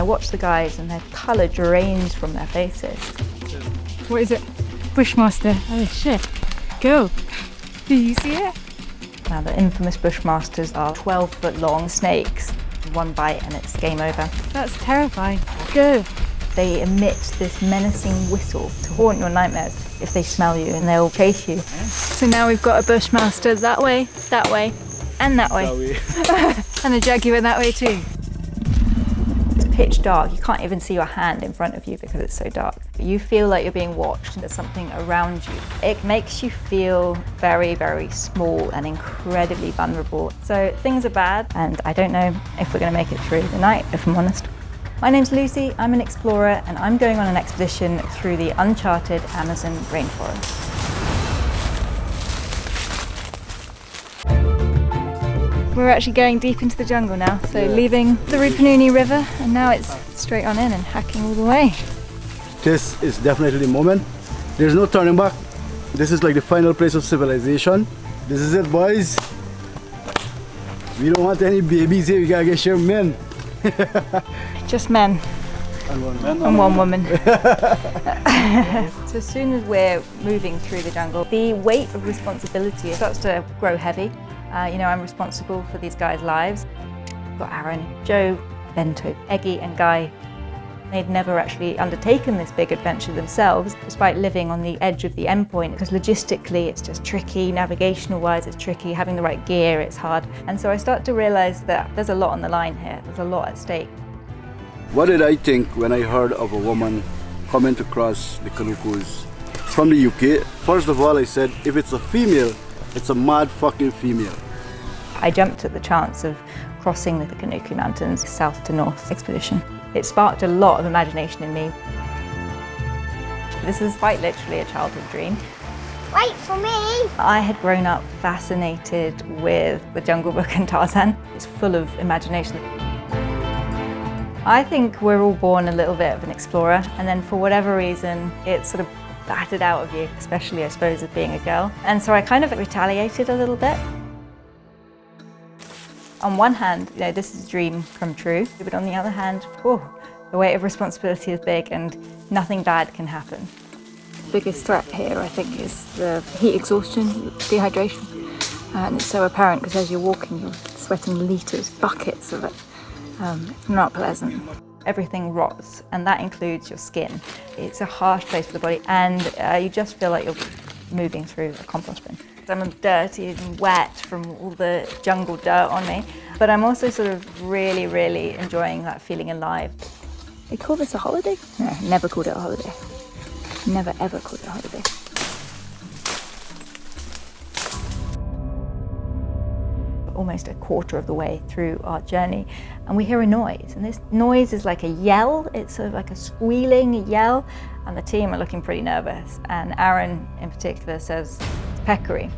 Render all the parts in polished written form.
I watch the guys and their colour drains from their faces. What is it? Bushmaster. Oh shit. Go. Do you see it? Now the infamous Bushmasters are 12-foot long snakes. One bite and it's game over. That's terrifying. Go. They emit this menacing whistle to haunt your nightmares if they smell you, and they'll chase you. So now we've got a Bushmaster that way, and that way. And a jaguar that way too. It's pitch dark. You can't even see your hand in front of you because it's so dark. You feel like you're being watched and there's something around you. It makes you feel very, very small and incredibly vulnerable. So things are bad, and I don't know if we're going to make it through the night, if I'm honest. My name's Lucy, I'm an explorer, and I'm going on an expedition through the uncharted Amazon rainforest. We're actually going deep into the jungle now, so leaving the Rupununi River, and now it's straight on in and hacking all the way. This is definitely the moment. There's no turning back. This is like the final place of civilization. This is it, boys. We don't want any babies here, we gotta get your men. Just men. And one man. And one woman. So as soon as we're moving through the jungle, the weight of responsibility starts to grow heavy. I'm responsible for these guys' lives. I've got Aaron, Joe, Bento, Eggy and Guy. They'd never actually undertaken this big adventure themselves, despite living on the edge of the endpoint, because logistically it's just tricky, navigational-wise it's tricky, having the right gear, it's hard. And so I start to realise that there's a lot on the line here, there's a lot at stake. What did I think when I heard of a woman coming to cross the Kanukus from the UK? First of all, I said, if it's a female, it's a mad fucking female. I jumped at the chance of crossing the Kanuku Mountains south to north expedition. It sparked a lot of imagination in me. This is quite literally a childhood dream. Wait for me! I had grown up fascinated with the Jungle Book and Tarzan. It's full of imagination. I think we're all born a little bit of an explorer, and then for whatever reason, it sort of battered out of you, especially I suppose as being a girl. And so I kind of retaliated a little bit. On one hand, this is a dream come true, but on the other hand, the weight of responsibility is big and nothing bad can happen. The biggest threat here, I think, is the heat exhaustion, dehydration. And it's so apparent because as you're walking, you're sweating litres, buckets of it. It's not pleasant. Everything rots, and that includes your skin. It's a harsh place for the body, and you just feel like you're moving through a compost bin. I'm dirty and wet from all the jungle dirt on me, but I'm also sort of really, really enjoying that feeling alive. They call this a holiday? No, never called it a holiday. Never ever called it a holiday. Almost a quarter of the way through our journey, and we hear a noise, and this noise is like a yell. It's sort of like a squealing yell, and the team are looking pretty nervous, and Aaron in particular says it's peccary.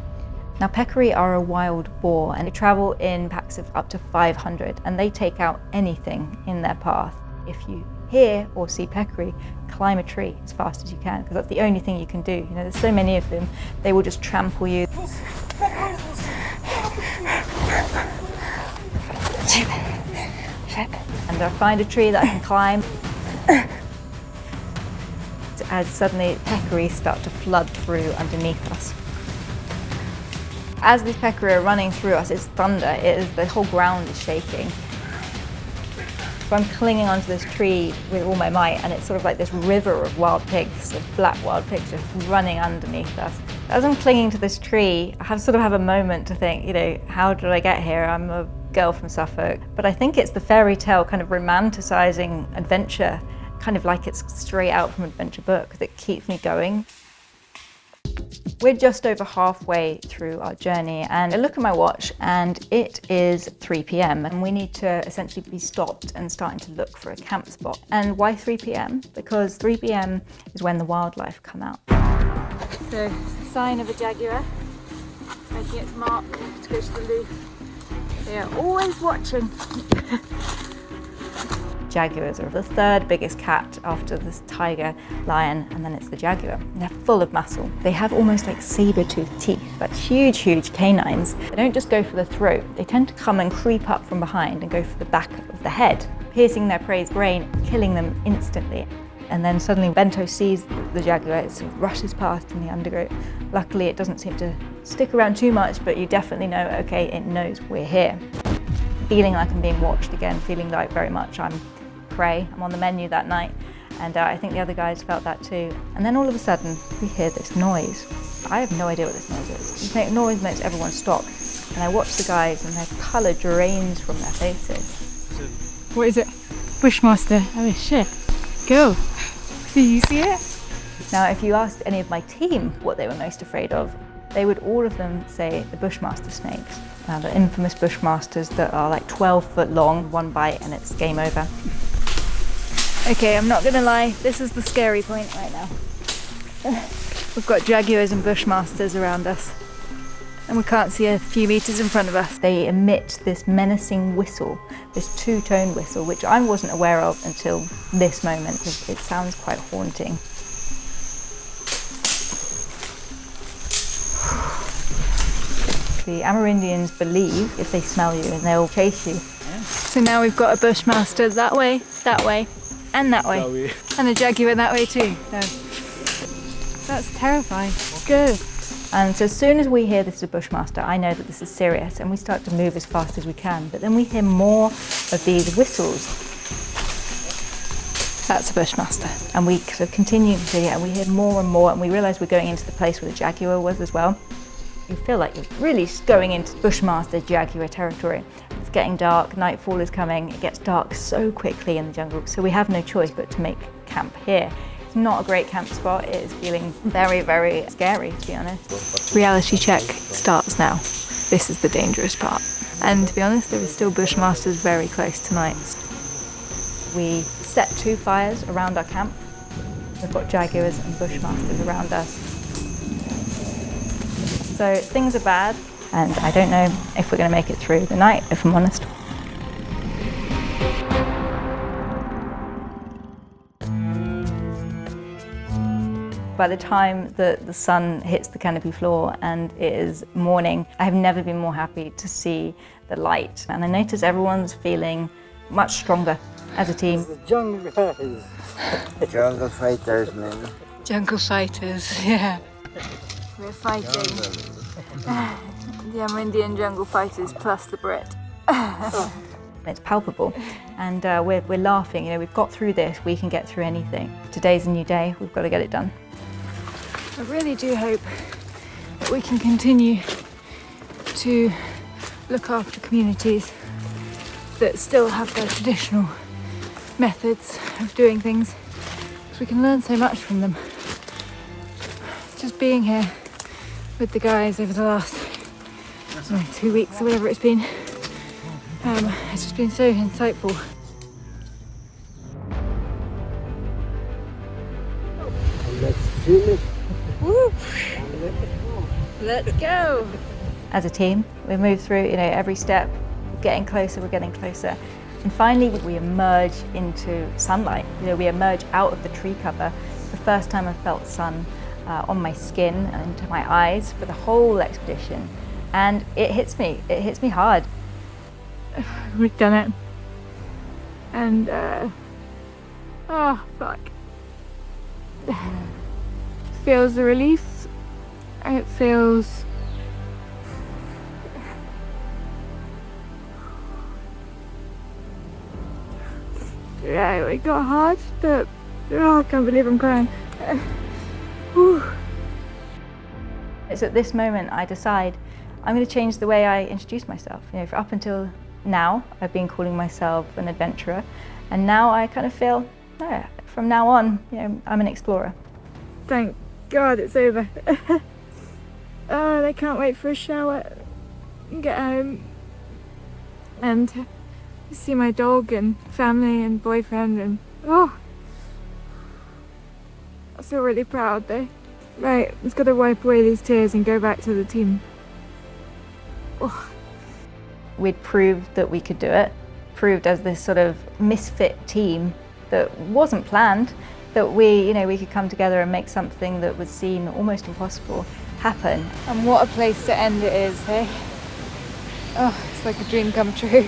Now peccary are a wild boar, and they travel in packs of up to 500, and they take out anything in their path. If you hear or see peccary, climb a tree as fast as you can, because that's the only thing you can do. There's so many of them, they will just trample you. And I find a tree that I can climb. As suddenly peccaries start to flood through underneath us. As these peccary are running through us, it's thunder. The whole ground is shaking. So I'm clinging onto this tree with all my might, and it's sort of like this river of wild pigs, of black wild pigs just running underneath us. As I'm clinging to this tree, I have a moment to think, how did I get here? I'm a girl from Suffolk. But I think it's the fairy tale kind of romanticizing adventure, kind of like it's straight out from an adventure book, that keeps me going. We're just over halfway through our journey, and I look at my watch and it is 3 p.m. and we need to essentially be stopped and starting to look for a camp spot. And why 3 p.m? Because 3 p.m. is when the wildlife come out. So, it's the sign of a jaguar, making its mark to go to the loof. They are always watching. Jaguars are the third biggest cat after this tiger, lion, and then it's the jaguar. They're full of muscle. They have almost like saber-toothed teeth, but huge, huge canines. They don't just go for the throat. They tend to come and creep up from behind and go for the back of the head. piercing their prey's brain, killing them instantly. And then suddenly Bento sees the jaguar, it sort of rushes past in the undergrowth. Luckily it doesn't seem to stick around too much, but you definitely know, okay, it knows we're here. Feeling like I'm being watched again, feeling like very much I'm prey. I'm on the menu that night, and I think the other guys felt that too. And then all of a sudden we hear this noise. I have no idea what this noise is. The noise makes everyone stop, and I watch the guys and their colour drains from their faces. What is it? Bushmaster. Oh shit. Go. Do you see it? Now, if you asked any of my team what they were most afraid of, they would all of them say the Bushmaster snakes. Now, the infamous Bushmasters that are like 12 foot long, one bite and it's game over. Okay, I'm not gonna lie, this is the scary point right now. We've got jaguars and Bushmasters around us, and we can't see a few meters in front of us. They emit this menacing whistle, this two-tone whistle, which I wasn't aware of until this moment, because it sounds quite haunting. The Amerindians believe if they smell you, and they'll chase you. So now we've got a Bushmaster that way, and that way. And a jaguar that way too. So that's terrifying. Good. And so as soon as we hear this is a Bushmaster, I know that this is serious, and we start to move as fast as we can. But then we hear more of these whistles. That's a Bushmaster. And we sort of continue to hear, and we hear more and more, and we realise we're going into the place where the jaguar was as well. You feel like you're really going into Bushmaster jaguar territory. It's getting dark, nightfall is coming, it gets dark so quickly in the jungle, so we have no choice but to make camp here. It's not a great camp spot, it is feeling very, very scary, to be honest. Reality check starts now. This is the dangerous part. And to be honest, there are still Bushmasters very close tonight. We set 2 fires around our camp. We've got jaguars and Bushmasters around us. So things are bad, and I don't know if we're going to make it through the night, if I'm honest. By the time that the sun hits the canopy floor and it is morning, I have never been more happy to see the light. And I notice everyone's feeling much stronger as a team. The jungle guys. Jungle fighters, man. Jungle fighters, yeah. We're fighting the Amerindian jungle fighters plus the Brit. It's palpable, and we're laughing. You know, we've got through this. We can get through anything. Today's a new day. We've got to get it done. I really do hope that we can continue to look after communities that still have their traditional methods of doing things, because we can learn so much from them. Just being here with the guys over the last 2 weeks or whatever it's been, it's just been so insightful. Let's feel it. Woo! Let's go! As a team, we move through, you know, every step, getting closer, we're getting closer. And finally, we emerge into sunlight. You know, we emerge out of the tree cover. The first time I felt sun on my skin and into my eyes for the whole expedition. And it hits me hard. We've done it. And, oh, fuck. Feels a relief. It feels... Yeah, it got hard, but oh, I can't believe I'm crying. It's at this moment I decide I'm going to change the way I introduce myself. You know, for up until now, I've been calling myself an adventurer, and now I kind of feel, no, from now on, you know, I'm an explorer. Thank God it's over. Oh, I can't wait for a shower and get home and see my dog and family and boyfriend, and oh, I feel really proud though. Right, just gotta wipe away these tears and go back to the team. Oh. We'd proved that we could do it, proved as this sort of misfit team that wasn't planned, that we could come together and make something that was seen almost impossible happen. And what a place to end it is, hey? Oh, it's like a dream come true.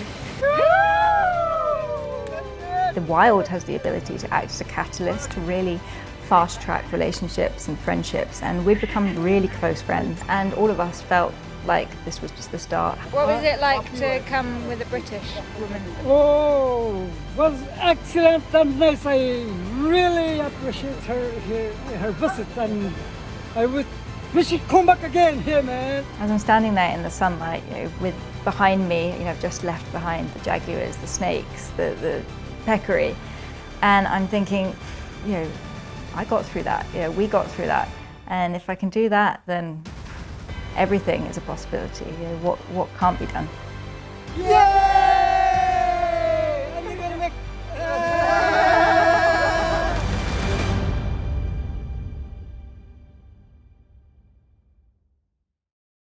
The wild has the ability to act as a catalyst to really fast-track relationships and friendships, and we've become really close friends, and all of us felt like this was just the start. What was it like to come with a British woman? Oh, was excellent and nice. I really appreciate her visit, and I wish she'd come back again here, man. As I'm standing there in the sunlight, with behind me, I've just left behind the jaguars, the snakes, the peccary, and I'm thinking, I got through that, we got through that, and if I can do that, then everything is a possibility. What can't be done? Yeah!